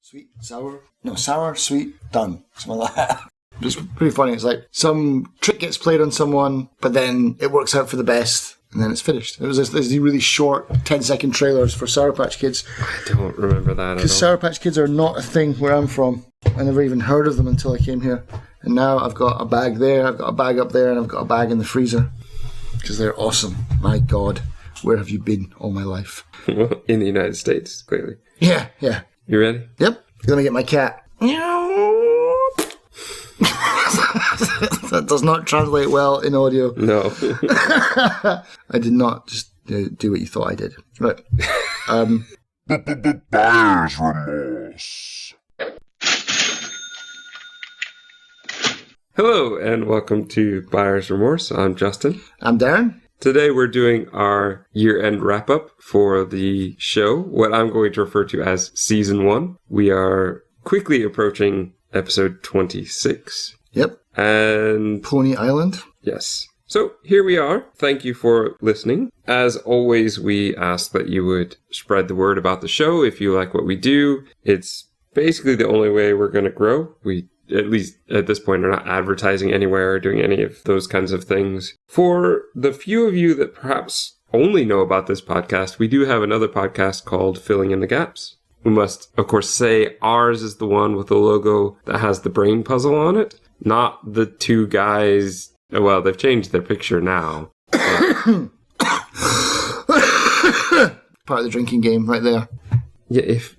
Sweet, sour. No, sour, sweet, done. Something like that. It's pretty funny. It's like some trick gets played on someone, but then it works out for the best, and then it's finished. It was these really short 10-second trailers for Sour Patch Kids. I don't remember that at all. Because Sour Patch Kids are not a thing where I'm from. I never even heard of them until I came here. And now I've got a bag there, I've got a bag up there, and I've got a bag in the freezer. Because they're awesome. My God, where have you been all my life? In the United States, clearly. Yeah. You ready? Yep. Let me get my cat. That does not translate well in audio. No. I did not just do what you thought I did. Right. Buyer's remorse. Hello, and welcome to Buyer's Remorse. I'm Justin. I'm Darren. Today we're doing our year-end wrap-up for the show, what I'm going to refer to as Season 1. We are quickly approaching episode 26. Yep. And Pony Island. yes. So here we are. Thank you for listening. As always, we ask that you would spread the word about the show if you like what we do. It's basically the only way we're going to grow. We, at least at this point, are not advertising anywhere or doing any of those kinds of things. For the few of you that perhaps only know about this podcast, we do have another podcast called Filling in the Gaps. We must, of course, say ours is the one with the logo that has the brain puzzle on it, not the two guys. Well, they've changed their picture now. Part of the drinking game right there. Yeah, if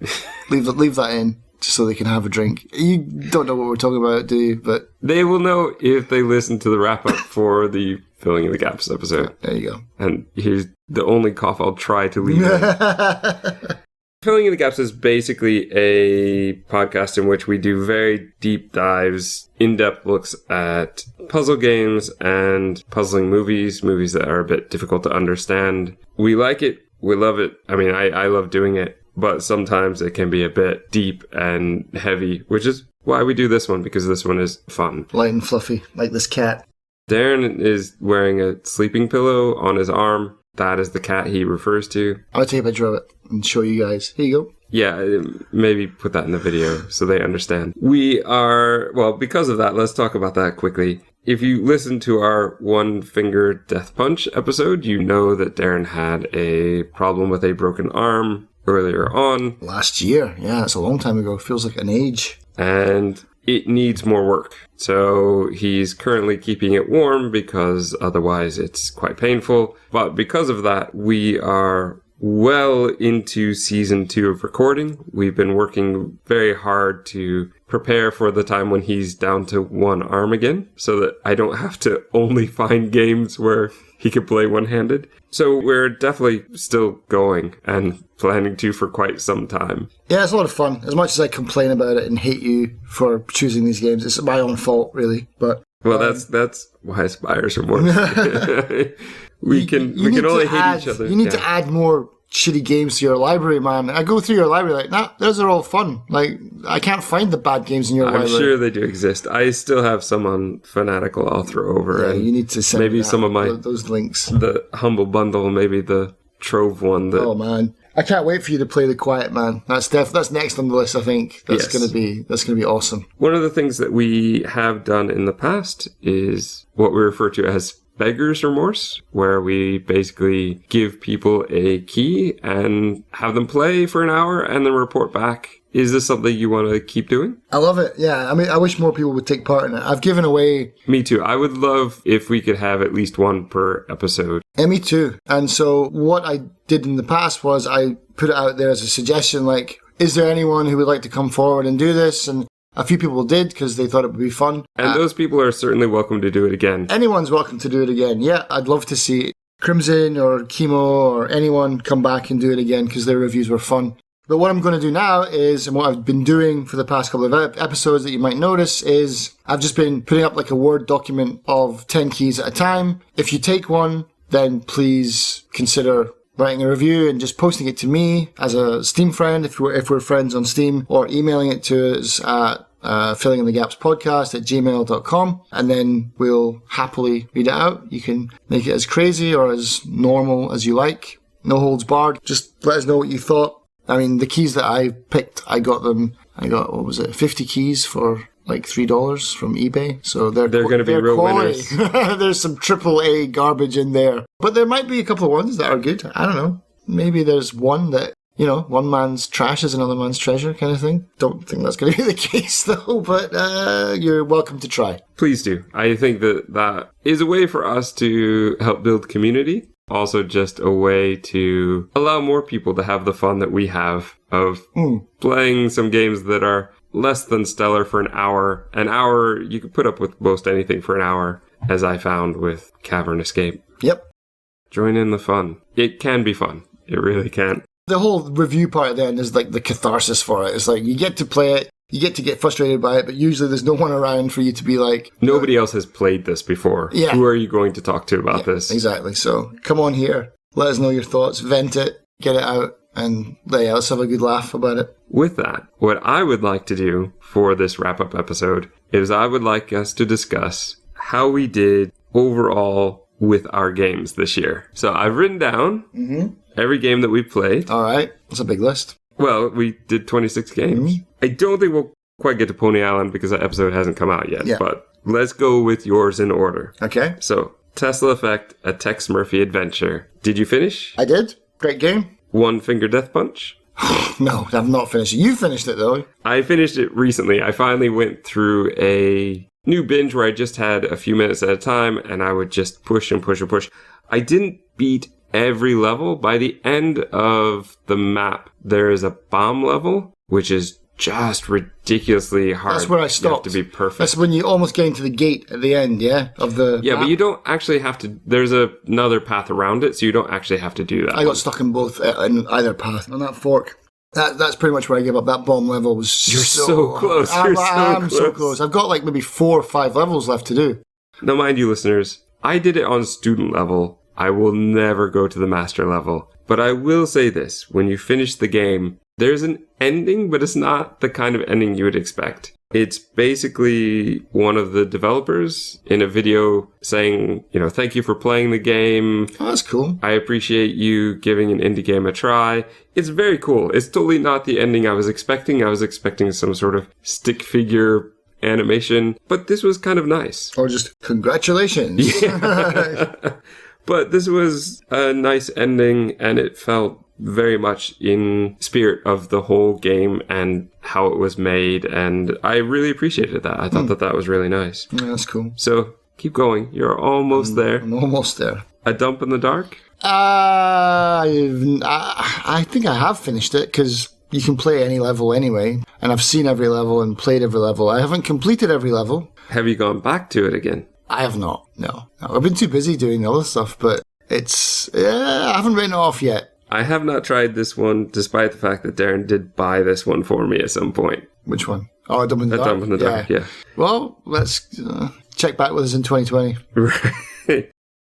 Leave that in, just so they can have a drink. You don't know what we're talking about, do you? But they will know if they listen to the wrap-up for the Filling in the Gaps episode. there you go. And here's the only cough I'll try to leave in. Filling in the Gaps is basically a podcast in which we do very deep dives, in-depth looks at puzzle games and puzzling movies that are a bit difficult to understand. We like it. We love it. I mean, I love doing it, but sometimes it can be a bit deep and heavy, which is why we do this one, because this one is fun. Light and fluffy, like this cat. Darren is wearing a sleeping pillow on his arm. That is the cat he refers to. I'll take a picture of it and show you guys. Here you go. Yeah, maybe put that in the video so they understand. Because of that, let's talk about that quickly. If you listen to our One Finger Death Punch episode, you know that Darren had a problem with a broken arm earlier on. Last year. Yeah, it's a long time ago. Feels like an age. And it needs more work. So he's currently keeping it warm because otherwise it's quite painful. But because of that, we are well into season 2 of recording. We've been working very hard to prepare for the time when he's down to one arm again, so that I don't have to only find games where he can play one-handed. So we're definitely still going and planning to for quite some time. Yeah, it's a lot of fun. As much as I complain about it and hate you for choosing these games, it's my own fault, really. But that's why it's Buyer's Remorse. we can only hate each other. You need to add more shitty games to your library, man. I go through your library like, those are all fun. Like, I can't find the bad games in your library. I'm sure they do exist. I still have some on Fanatical I'll throw over. Yeah, and you need to send maybe me some of those links. The Humble Bundle, maybe the Trove one. Oh man, I can't wait for you to play The Quiet Man. That's next on the list. I think that's Yes. gonna be awesome. One of the things that we have done in the past is what we refer to as Beggar's Remorse, where we basically give people a key and have them play for an hour and then report back. Is this something you want to keep doing? I love it. Yeah, I mean, I wish more people would take part in it. I've given away. Me too. I would love if we could have at least one per episode. Yeah, me too. And so what I did in the past was I put it out there as a suggestion, like, is there anyone who would like to come forward and do this? And a few people did because they thought it would be fun. And those people are certainly welcome to do it again. Anyone's welcome to do it again. Yeah, I'd love to see Crimson or Chemo or anyone come back and do it again because their reviews were fun. But what I'm going to do now is, and what I've been doing for the past couple of episodes that you might notice, is I've just been putting up like a Word document of 10 keys at a time. If you take one, then please consider writing a review and just posting it to me as a Steam friend if we're friends on Steam, or emailing it to us at fillinginthegapspodcast@gmail.com, and then we'll happily read it out. You can make it as crazy or as normal as you like. No holds barred. Just let us know what you thought. I mean, the keys that I picked, I got them I got, what was it, 50 keys for like $3 from eBay. So they're going to be real winners. There's some AAA garbage in there. But there might be a couple of ones that are good. I don't know. Maybe there's one that, you know, one man's trash is another man's treasure kind of thing. Don't think that's going to be the case though, but you're welcome to try. Please do. I think that is a way for us to help build community. Also just a way to allow more people to have the fun that we have of playing some games that are less than stellar for an hour. An hour, you could put up with most anything for an hour, as I found with Cavern Escape. Yep. Join in the fun. It can be fun. It really can. The whole review part at the end is like the catharsis for it. It's like you get to play it, you get to get frustrated by it, but usually there's no one around for you to be like... Nobody else has played this before. Yeah. Who are you going to talk to about this? Exactly. So come on here. Let us know your thoughts. Vent it. Get it out. And let's have a good laugh about it. With that, what I would like to do for this wrap-up episode is I would like us to discuss how we did overall with our games this year. So I've written down every game that we've played. All right. That's a big list. Well, we did 26 games. I don't think we'll quite get to Pony Island because that episode hasn't come out yet. Yeah. But let's go with yours in order. Okay. So, Tesla Effect, a Tex Murphy adventure. Did you finish? I did. Great game. One Finger Death Punch? No, I've not finished it. You finished it, though. I finished it recently. I finally went through a new binge where I just had a few minutes at a time, and I would just push and push and push. I didn't beat every level. By the end of the map, there is a bomb level, which is just ridiculously hard. That's where I stopped. You have to be perfect. That's when you almost get into the gate at the end, yeah? Of the Yeah, map. but you don't actually have to... There's another path around it, so you don't actually have to do that. I got stuck in both, in either path. On that fork. That's pretty much where I gave up. That bomb level was You're so close. I'm so close. I've got like maybe 4 or 5 levels left to do. Now, mind you, listeners, I did it on student level. I will never go to the master level. But I will say this. When you finish the game, there's an ending, but it's not the kind of ending you would expect. It's basically one of the developers in a video saying, you know, thank you for playing the game. Oh, that's cool. I appreciate you giving an indie game a try. It's very cool. It's totally not the ending I was expecting. I was expecting some sort of stick figure animation, but this was kind of nice. Or just congratulations. Yeah. But this was a nice ending, and it felt very much in spirit of the whole game and how it was made, and I really appreciated that. I thought that was really nice. Yeah, that's cool. So, keep going. You're almost there. I'm almost there. A Dump in the Dark? I think I have finished it, because you can play any level anyway, and I've seen every level and played every level. I haven't completed every level. Have you gone back to it again? I have not, no. I've been too busy doing other stuff, but I haven't written it off yet. I have not tried this one, despite the fact that Darren did buy this one for me at some point. Which one? Oh, Dump in the Dark? Dump in the Dark, yeah. Well, let's check back with us in 2020. Right.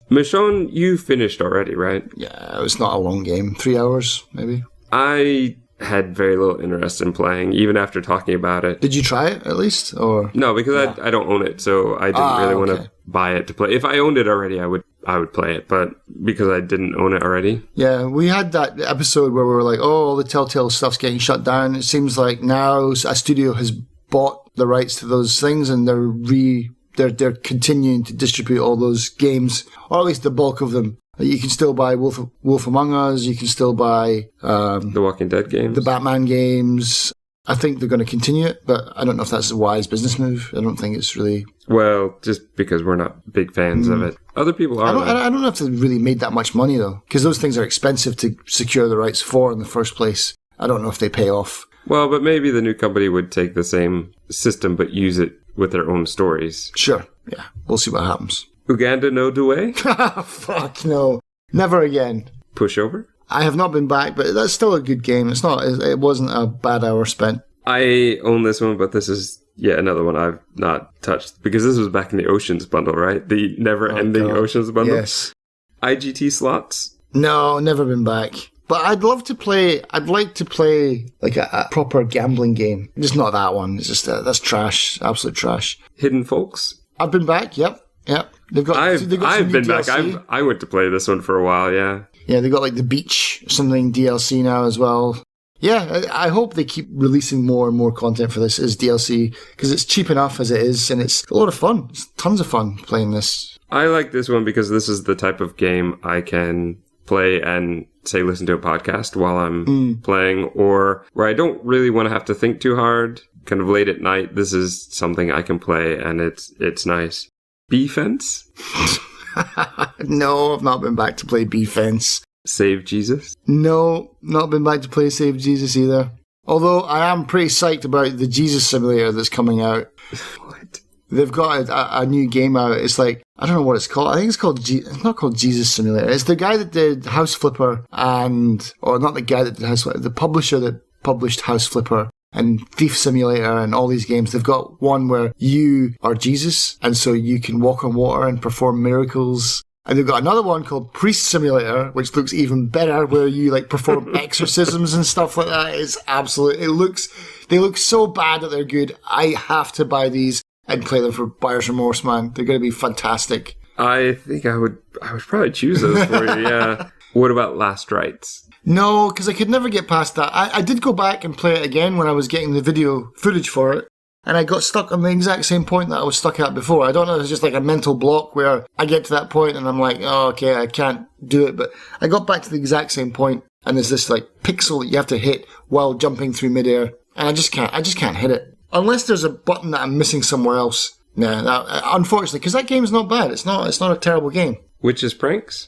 Michonne, you finished already, right? Yeah, it's not a long game. 3 hours, maybe. I had very little interest in playing, even after talking about it. Did you try it, at least? Or No, because I don't own it, so I didn't really want to buy it to play. If I owned it already, I would play it, but because I didn't own it already. Yeah, we had that episode where we were like, oh, all the Telltale stuff's getting shut down. It seems like now a studio has bought the rights to those things, and they're continuing to distribute all those games, or at least the bulk of them. You can still buy Wolf Among Us. You can still buy The Walking Dead games, the Batman games. I think they're going to continue it, but I don't know if that's a wise business move. I don't think it's really... Well, just because we're not big fans of it. Other people are. I don't know if they really made that much money, though, because those things are expensive to secure the rights for in the first place. I don't know if they pay off. Well, but maybe the new company would take the same system but use it with their own stories. Sure. Yeah. We'll see what happens. Uganda no Due? Fuck no. Never again. Pushover? I have not been back, but that's still a good game. It wasn't a bad hour spent. I own this one, but this is yet another one I've not touched, because this was back in the Oceans bundle, right? The never-ending Oceans bundle? Yes. IGT slots? No, never been back. But I'd like to play like a proper gambling game. Just not that one. It's just, that's trash. Absolute trash. Hidden Folks? I've been back, yep. I've been back. DLC. I went to play this one for a while, yeah. Yeah, they got like the beach something DLC now as well. yeah, I hope they keep releasing more and more content for this as DLC, because it's cheap enough as it is, and it's a lot of fun. It's tons of fun playing this. I like this one because this is the type of game I can play and, say, listen to a podcast while I'm playing, or where I don't really want to have to think too hard, kind of late at night. This is something I can play, and it's nice. B-Fence? No, I've not been back to play B-Fence. Save Jesus? No, not been back to play Save Jesus either. Although I am pretty psyched about the Jesus Simulator that's coming out. What? They've got a new game out. It's like, I don't know what it's called. I think it's called, it's not called Jesus Simulator. It's the guy that did House Flipper or not the guy that did House Flipper, the publisher that published House Flipper and Thief Simulator and all these games. They've got one where you are Jesus, and so you can walk on water and perform miracles. And they've got another one called Priest Simulator, which looks even better, where you like perform exorcisms and stuff like that. It's absolute. They look so bad that they're good. I have to buy these and play them for Buyer's Remorse, man. They're going to be fantastic. I think I would probably choose those for you, yeah. What about Last Rites? No, because I could never get past that. I did go back and play it again when I was getting the video footage for it, and I got stuck on the exact same point that I was stuck at before. I don't know, it's just like a mental block where I get to that point and I'm like, oh, okay, I can't do it. But I got back to the exact same point, and there's this like pixel that you have to hit while jumping through midair, and I just can't hit it. Unless there's a button that I'm missing somewhere else. Nah, unfortunately, because that game's not bad. It's not a terrible game. Witches Pranks?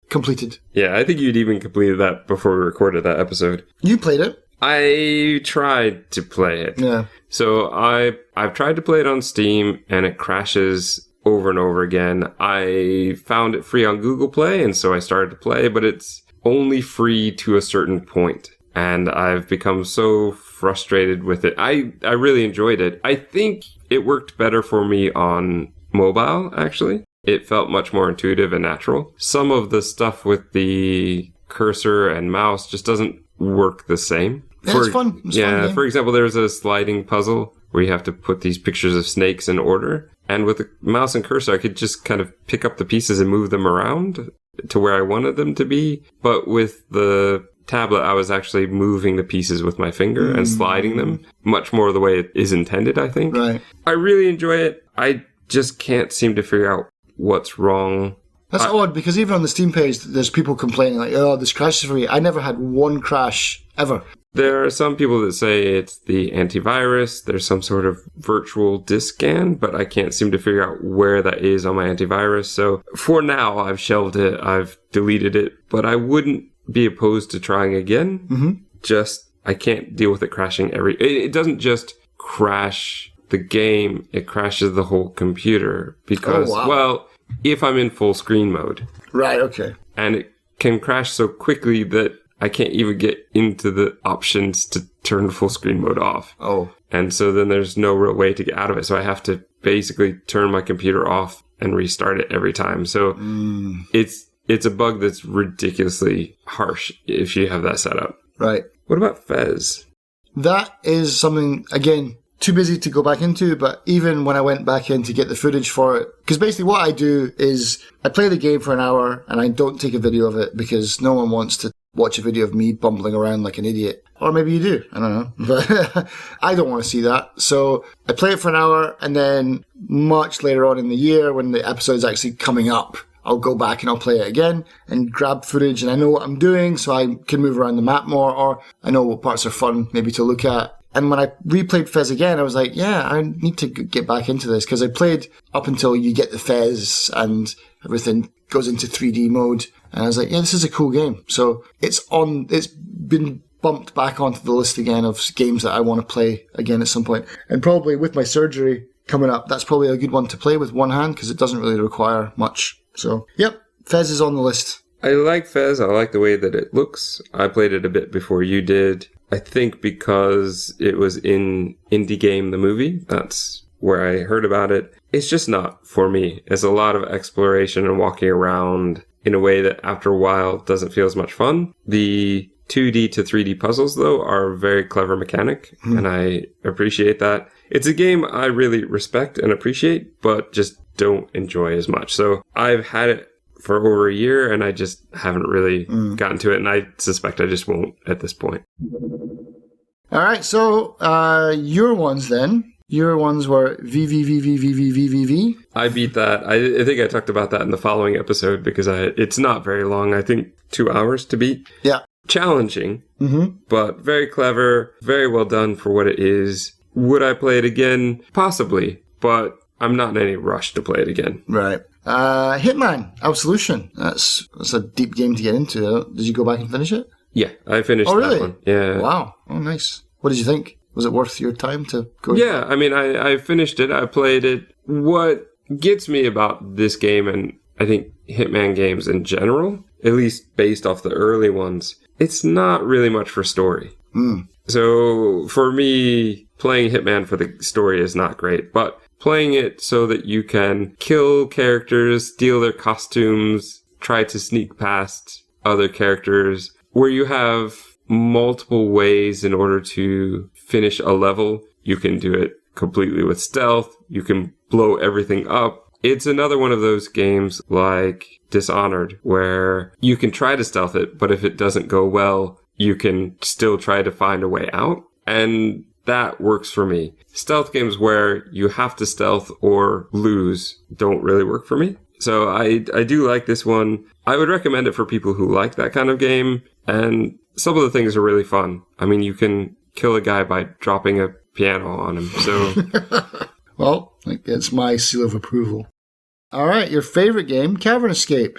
Completed. Yeah, I think you'd even completed that before we recorded that episode. You played it. I tried to play it. Yeah. So I've tried to play it on Steam, and it crashes over and over again. I found it free on Google Play, and so I started to play, but it's only free to a certain point. And I've become so frustrated with it. I really enjoyed it. I think it worked better for me on mobile, actually. It felt much more intuitive and natural. Some of the stuff with the cursor and mouse just doesn't work the same. Yeah, it's fun. For example, there's a sliding puzzle where you have to put these pictures of snakes in order. And with the mouse and cursor, I could just kind of pick up the pieces and move them around to where I wanted them to be. But with the tablet, I was actually moving the pieces with my finger and sliding them much more the way it is intended, I think. Right. I really enjoy it. I just can't seem to figure out what's wrong. That's odd, because even on the Steam page, there's people complaining like, oh, this crashes for me. I never had one crash ever. There are some people that say it's the antivirus. There's some sort of virtual disk scan, but I can't seem to figure out where that is on my antivirus. So for now, I've shelved it. I've deleted it, but I wouldn't be opposed to trying again. Just, I can't deal with it crashing it doesn't just crash the game, it crashes the whole computer because, well, if I'm in full screen mode. Right, okay. And it can crash so quickly that I can't even get into the options to turn full screen mode off. Oh. And so then there's no real way to get out of it. So I have to basically turn my computer off and restart it every time. So it's a bug that's ridiculously harsh if you have that set up. Right. What about Fez? That is something, again, too busy to go back into, but even when I went back in to get the footage for it, because basically what I do is I play the game for an hour and I don't take a video of it because no one wants to watch a video of me bumbling around like an idiot. Or maybe you do. I don't know. But I don't want to see that. So I play it for an hour, and then much later on in the year when the episode's actually coming up, I'll go back and I'll play it again and grab footage, and I know what I'm doing so I can move around the map more, or I know what parts are fun maybe to look at. And when I replayed Fez again, I was like, yeah, I need to get back into this, because I played up until you get the Fez and everything goes into 3D mode. And I was like, yeah, this is a cool game. So it's been bumped back onto the list again of games that I want to play again at some point. And probably with my surgery coming up, that's probably a good one to play with one hand, because it doesn't really require much. So, yep, Fez is on the list. I like Fez. I like the way that it looks. I played it a bit before you did. I think because it was in Indie Game, the movie, that's where I heard about it. It's just not for me. It's a lot of exploration and walking around in a way that after a while doesn't feel as much fun. The 2D to 3D puzzles, though, are a very clever mechanic, and I appreciate that. It's a game I really respect and appreciate, but just don't enjoy as much. So I've had it for over a year, and I just haven't really gotten to it, and I suspect I just won't at this point. All right, so your ones then. Your ones were VVVVVVVV. I beat that. I think I talked about that in the following episode because it's not very long. I think 2 hours to beat. Yeah. Challenging, but very clever, very well done for what it is. Would I play it again? Possibly, but I'm not in any rush to play it again. Right. Hitman Absolution. That's a deep game to get into. Did you go back and finish it? Yeah, I finished that one. Yeah. Wow. Oh, nice. What did you think? Was it worth your time to go? Yeah, I mean, I finished it. I played it. What gets me about this game, and I think Hitman games in general, at least based off the early ones, it's not really much for story. So for me, playing Hitman for the story is not great, but playing it so that you can kill characters, steal their costumes, try to sneak past other characters, where you have multiple ways in order to finish a level. You can do it completely with stealth. You can blow everything up. It's another one of those games like Dishonored where you can try to stealth it, but if it doesn't go well, you can still try to find a way out. And that works for me. Stealth games where you have to stealth or lose don't really work for me. So I do like this one. I would recommend it for people who like that kind of game. And some of the things are really fun. I mean, you can kill a guy by dropping a piano on him. So, well, it's my seal of approval. All right, your favorite game, Cavern Escape.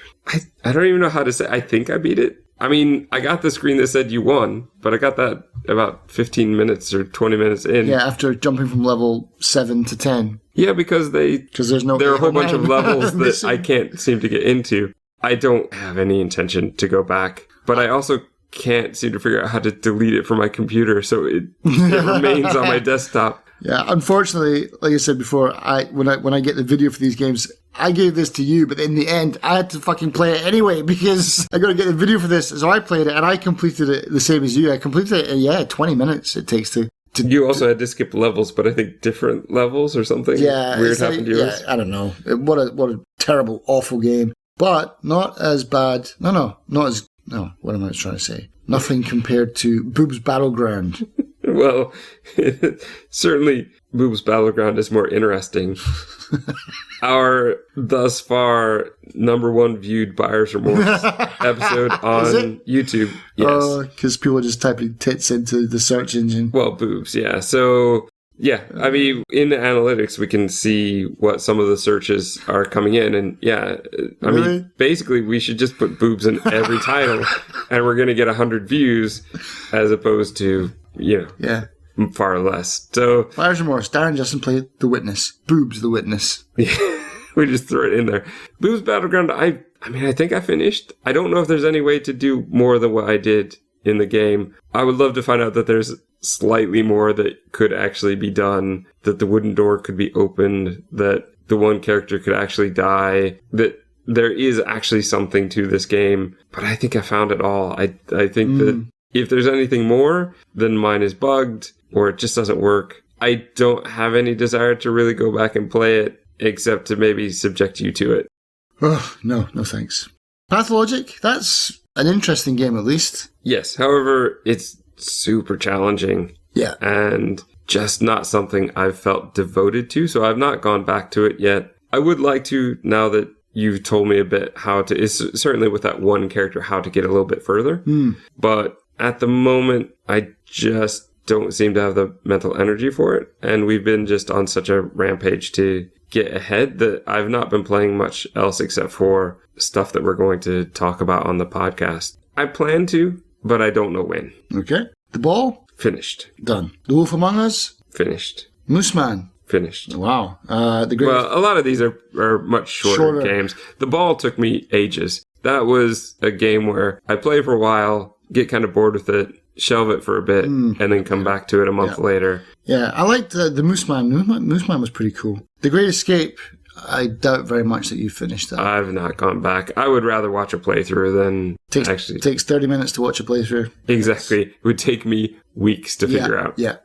I don't even know how to say. I think I beat it. I mean, I got the screen that said you won, but I got that about 15 minutes or 20 minutes in. Yeah, after jumping from level 7 to 10. Yeah, because there are a whole bunch of levels that I can't seem to get into. I don't have any intention to go back, but I also can't seem to figure out how to delete it from my computer, so it remains on my desktop. Yeah, unfortunately, like I said before, when I get the video for these games, I gave this to you, but in the end, I had to fucking play it anyway because I got to get the video for this. So I played it, and I completed it the same as you. I completed it in 20 minutes it takes to you also had to skip levels, but I think different levels or something weird happened to yours. Yeah, I don't know. What a terrible, awful game. But not as bad. No, what am I trying to say? Nothing compared to Boob's Battleground. Well, certainly Boob's Battleground is more interesting. Our thus far #1 viewed Buyer's Remorse episode on YouTube. Yes. Oh, because people are just typing tits into the search engine. Well, boobs, yeah. So, yeah, I mean, in the analytics, we can see what some of the searches are coming in. And yeah, I mean, basically, we should just put boobs in every title and we're going to get 100 views as opposed to, far less. So, Buyer's Remorse, Darren and Justin played The Witness. Boobs, The Witness. We just threw it in there. Boobs Battleground, I think I finished. I don't know if there's any way to do more than what I did in the game. I would love to find out that there's slightly more that could actually be done, that the wooden door could be opened, that the one character could actually die, that there is actually something to this game. But I think I found it all. I think that if there's anything more, then mine is bugged or it just doesn't work. I don't have any desire to really go back and play it, except to maybe subject you to it. Oh, no thanks. Pathologic, that's an interesting game at least. Yes, however, it's super challenging. Yeah. And just not something I've felt devoted to, so I've not gone back to it yet. I would like to, now that you've told me a bit how to, it's certainly with that one character, how to get a little bit further. But at the moment, I just don't seem to have the mental energy for it. And we've been just on such a rampage to get ahead that I've not been playing much else except for stuff that we're going to talk about on the podcast. I plan to, but I don't know when. Okay. The Ball? Finished. Done. The Wolf Among Us? Finished. Mooseman? Finished. Wow. Well, a lot of these are much shorter games. The Ball took me ages. That was a game where I play for a while, get kind of bored with it, shelve it for a bit, and then come back to it a month later. Yeah, I liked the Mooseman. Mooseman was pretty cool. The Great Escape, I doubt very much that you finished that. I've not gone back. I would rather watch a playthrough than actually... Takes 30 minutes to watch a playthrough. Exactly. It would take me weeks to figure out. Yeah.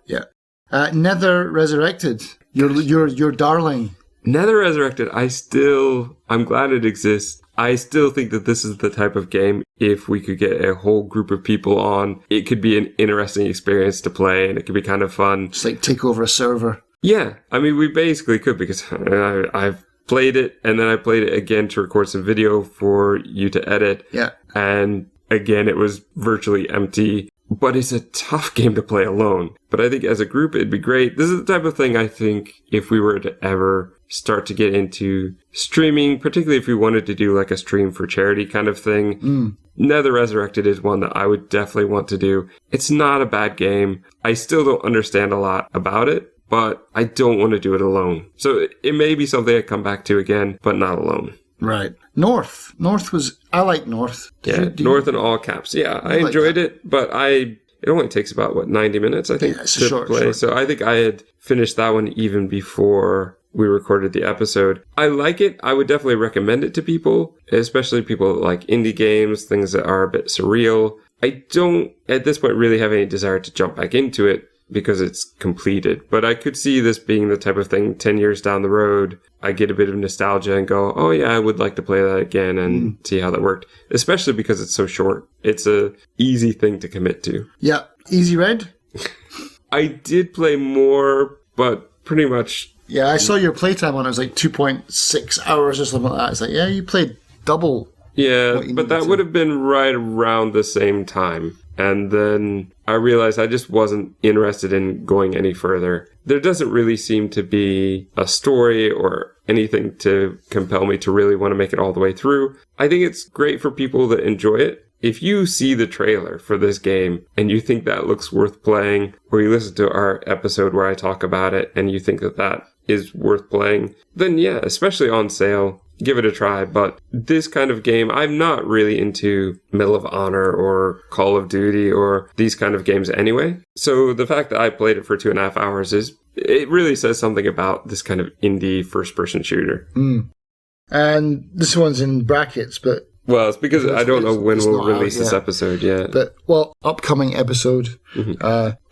Nether Resurrected. Your darling. Nether Resurrected, I'm glad it exists. I still think that this is the type of game, if we could get a whole group of people on, it could be an interesting experience to play, and it could be kind of fun. Just like take over a server. Yeah, I mean, we basically could, because I've played it, and then I played it again to record some video for you to edit. Yeah. And again, it was virtually empty. But it's a tough game to play alone. But I think as a group, it'd be great. This is the type of thing I think if we were to ever start to get into streaming, particularly if we wanted to do like a stream for charity kind of thing, Nether Resurrected is one that I would definitely want to do. It's not a bad game. I still don't understand a lot about it, but I don't want to do it alone. So it may be something I come back to again, but not alone. Right. North was, I like North. North in all caps. Yeah, I enjoyed it, but it only takes about, 90 minutes, I think, to play. Short. So I think I had finished that one even before we recorded the episode. I like it. I would definitely recommend it to people, especially people that like indie games, things that are a bit surreal. I don't, at this point, really have any desire to jump back into it because it's completed. But I could see this being the type of thing 10 years down the road, I get a bit of nostalgia and go, oh yeah, I would like to play that again and see how that worked. Especially because it's so short. It's a easy thing to commit to. Yeah. Easy Red? I did play more, but pretty much... Yeah, I saw your playtime on it. It was like 2.6 hours or something like that. It's like, yeah, you played double. Yeah, but that would have been right around the same time. And then I realized I just wasn't interested in going any further. There doesn't really seem to be a story or anything to compel me to really want to make it all the way through. I think it's great for people that enjoy it. If you see the trailer for this game and you think that looks worth playing, or you listen to our episode where I talk about it and you think that that is worth playing, then yeah, especially on sale, give it a try. But this kind of game, I'm not really into Medal of Honor or Call of Duty or these kind of games anyway. So the fact that I played it for 2.5 hours it really says something about this kind of indie first-person shooter. And this one's in brackets, but... Well, it's because I don't know when we'll release this episode yet. But, upcoming episode,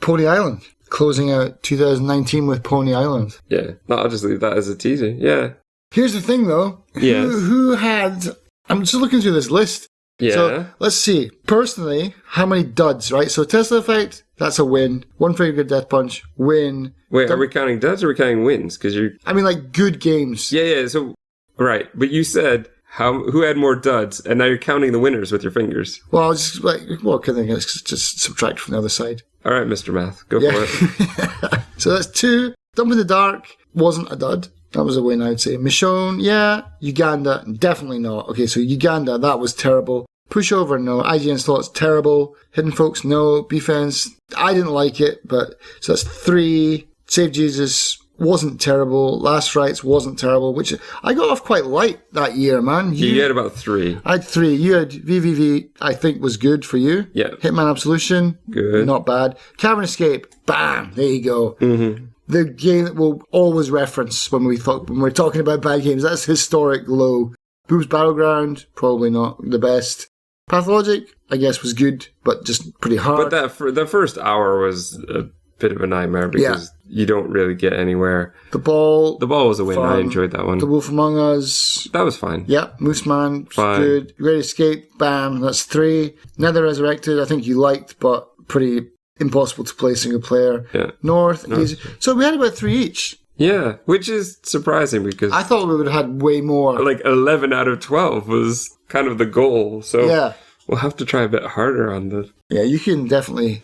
Pony Island. Closing out 2019 with Pony Island. Yeah, I'll just leave that as a teaser. Yeah. Here's the thing, though. Yes. Who had... I'm just looking through this list. Yeah. So, let's see. Personally, how many duds, right? So, Tesla Effect, that's a win. One Very Good Death Punch, win. Wait, are we counting duds or are we counting wins? Because I mean, like, good games. Yeah, so... Right, but you said... Who had more duds, and now you're counting the winners with your fingers. Well, I was just like, just subtract from the other side. All right, Mr. Math, go for it. So that's 2. Dump in the Dark wasn't a dud. That was a win, I'd say. Michonne, yeah. Uganda, definitely not. Okay, so Uganda, that was terrible. Pushover, no. IGN's Thoughts, terrible. Hidden Folks, no. Defense, I didn't like it, but... So that's 3. Save Jesus... wasn't terrible. Last Rites wasn't terrible, which I got off quite light that year, man. You had about 3. I had 3. You had VVV, I think was good for you. Yeah. Hitman Absolution. Good. Not bad. Cavern Escape. Bam. There you go. Mm-hmm. The game that we'll always reference when we're talking about bad games. That's historic low. Boobs Battleground. Probably not the best. Pathologic, I guess, was good, but just pretty hard. But the first hour was a bit of a nightmare because you don't really get anywhere. The Ball was a win. I enjoyed that one. The Wolf Among Us. That was fine. Yeah. Moose Man. Fine. Good. Great Escape. Bam. That's 3. Nether Resurrected, I think you liked, but pretty impossible to play single player. Yeah. North. Easy. So we had about 3 each. Yeah, which is surprising because... I thought we would have had way more. Like 11 out of 12 was kind of the goal. So yeah. We'll have to try a bit harder on the... Yeah, you can definitely...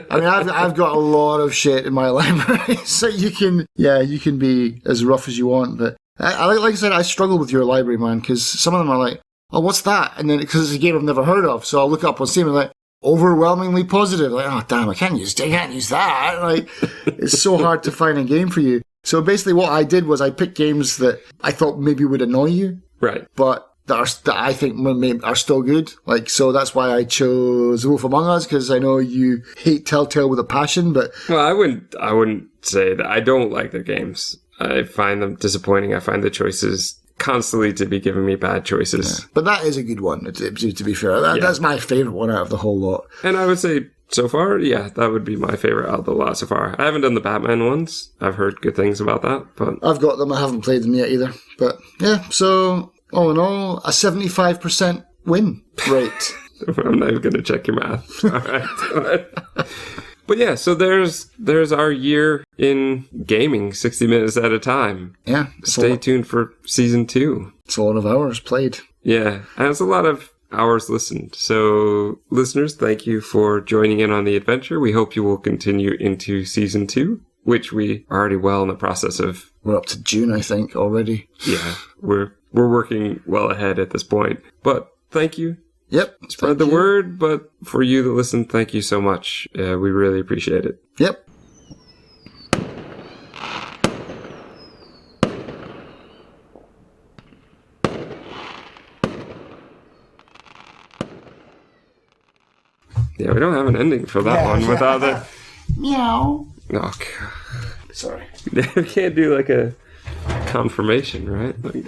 I mean, I've got a lot of shit in my library, so you can be as rough as you want. But like I said, I struggle with your library, man, because some of them are like, oh, what's that? And then, because it's a game I've never heard of, so I'll look up on Steam and like, overwhelmingly positive. Like, oh, damn, I can't use that. Like, it's so hard to find a game for you. So basically what I did was I picked games that I thought maybe would annoy you. Right. But that I think are still good. Like, so that's why I chose The Wolf Among Us, because I know you hate Telltale with a passion, but... Well, I wouldn't say that. I don't like their games. I find them disappointing. I find the choices constantly to be giving me bad choices. But that is a good one, to be fair. That's my favourite one out of the whole lot. And I would say, so far, yeah, that would be my favourite out of the lot so far. I haven't done the Batman ones. I've heard good things about that, but... I've got them. I haven't played them yet either. But, yeah, so, all in all, a 75% win rate. I'm not even going to check your math. All right. But yeah, so there's our year in gaming, 60 minutes at a time. Yeah. Stay tuned for season 2. It's a lot of hours played. Yeah, and it's a lot of hours listened. So, listeners, thank you for joining in on the adventure. We hope you will continue into season 2, which we are already well in the process of. We're up to June, I think, already. Yeah, we're working well ahead at this point. But thank you. Yep. Spread the word, but for you that listen, thank you so much. We really appreciate it. Yep. Yeah, we don't have an ending for that one without it. Meow. Oh, God. Sorry. We can't do like a confirmation, right? Like,